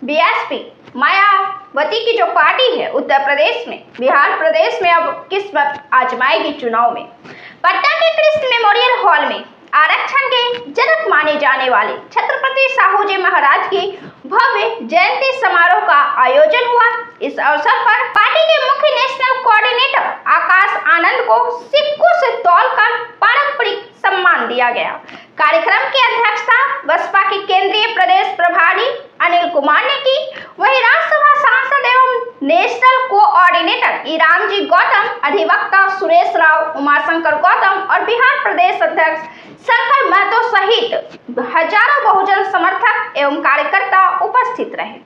BSP Mayawati की जो party है उत्तर प्रदेश में, बिहार प्रदेश में अब किस्मत आजमाएगी चुनाव में। पटना के कृष्ण मेमोरियल हॉल में आरक्षण के जनक माने जाने वाले छत्रपति साहू जी महाराज की भव्य जयंती समारोह का आयोजन हुआ। इस अवसर पर पार्टी के मुख्य नेशनल कोऑर्डिनेटर आकाश आनंद को सिक्कों से तौलकर पारंपरिक सम्मान दिया गया। कार्यक्रम की अध्यक्षता बसपा के केंद्रीय प्रदेश प्रभारी अनिल कुमार ने की। वहीं राज्यसभा सांसद एवं नेशनल कोऑर्डिनेटर इरामजी गौतम, अधिवक्ता सुरेश राव, उमाशंकर गौतम और बिहार प्रदेश अध्यक्ष शंकर महतो सहित हजारों बहुजन समर्थक एवं कार्यकर्ता उपस्थित रहे।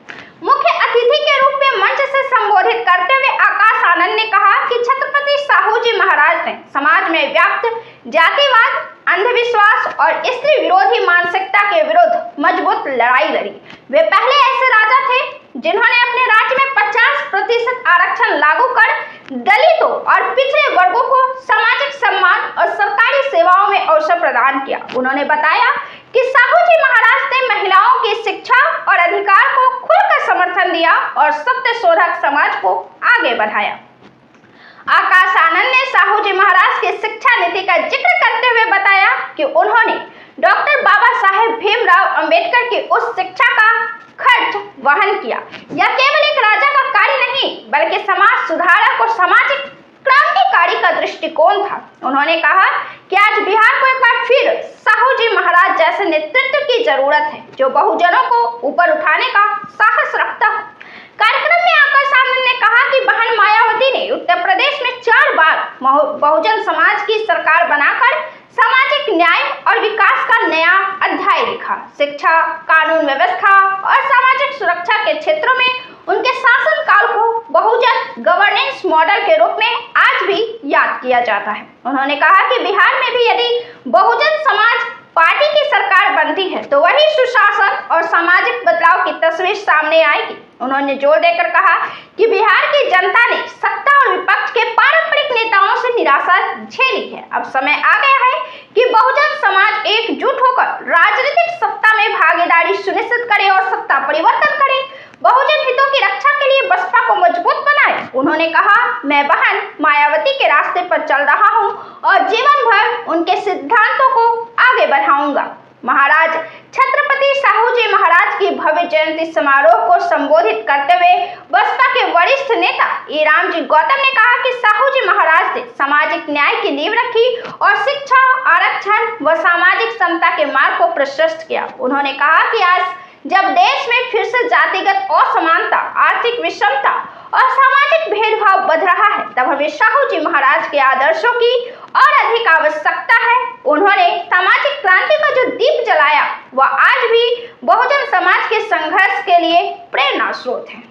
मुख्य अतिथि के रूप में मंच से संबोधित करते हुए आकाश आनंद ने कहा कि छत्रपति साहू जी महाराज ने समाज में व्याप्त जातिवाद, अंधविश्वास और स्त्री विरोधी मानसिकता के विरुद्ध मजबूत लड़ाई लड़ी। वे पहले ऐसे राजा थे जिन्होंने अपने राज्य में 50% आरक्षण लागू कर दलितों और पिछड़े वर्गों को सामाजिक सम्मान और सरकारी सेवाओं में अवसर प्रदान किया। उन्होंने बताया कि साहू जी महाराज ने महिलाओं की शिक्षा और अधिकार को खुलकर समर्थन दिया और सत्य शोधक समाज को आगे बढ़ाया। आकाश आनंद ने साहू जी महाराज की शिक्षा नीति का जिक्र करते हुए बताया कि उन्होंने डॉक्टर बाबा साहेब भीमराव अंबेडकर की उस शिक्षा का खर्च वहन किया। यह केवल एक राजा का कार्य नहीं बल्कि समाज सुधारक और सामाजिक क्रांतिकारी का दृष्टिकोण था। उन्होंने कहा कि आज बिहार को एक बार फिर साहू जी महाराज जैसे नेतृत्व की जरूरत है जो बहुजनों को ऊपर उठाने का साहस रखता हो। कार्यक्रम में आकाश आनंद ने कहा कि बहन मायावती ने उत्तर प्रदेश में 4 बार बहुजन समाज की सरकार बनाकर सामाजिक न्याय और विकास का नया अध्याय लिखा। शिक्षा, कानून व्यवस्था और सामाजिक सुरक्षा के क्षेत्रों में उनके शासनकाल को बहुजन गवर्नेंस मॉडल के रूप में आज भी याद किया जाता है। उन्होंने कहा कि बिहार में भी यदि बहुजन समाज पार्टी की सरकार बनती है तो वही सुशासन और सामाजिक बदलाव की तस्वीर सामने आएगी। उन्होंने जोर देकर कहा कि बिहार की जनता ने सत्ता और विपक्ष के पारंपरिक नेताओं से निराशा झेली है। अब समय आ गया है कि बहुजन समाज एकजुट होकर राजनीतिक सत्ता में भागीदारी सुनिश्चित करे और सत्ता परिवर्तन करे, बहुजन हितों की रक्षा के लिए बसपा को मजबूत बनाए। उन्होंने कहा, मैं बहन मायावती के रास्ते पर चल रहा हूं और जीवन भर उनके सिद्धांतों को आगे बढ़ाऊंगा। महाराज छत्रपति साहू जी महाराज की भव्य जयंती समारोह को संबोधित करते हुए बसपा के वरिष्ठ नेता इरामजी गौतम ने कहा कि साहू जी महाराज ने सामाजिक न्याय की नींव रखी और शिक्षा, आरक्षण व सामाजिक समता के मार्ग को प्रशस्त किया। उन्होंने कहा कि आज जब देश में फिर से जातिगत असमानता, आर्थिक विषमता और सामाजिक भेदभाव बढ़ रहा है, तब हमें साहू जी महाराज के आदर्शों की और अधिक आवश्यकता है। उन्होंने सामाजिक क्रांति का जो दीप जलाया वह आज भी बहुजन समाज के संघर्ष के लिए प्रेरणा स्रोत है।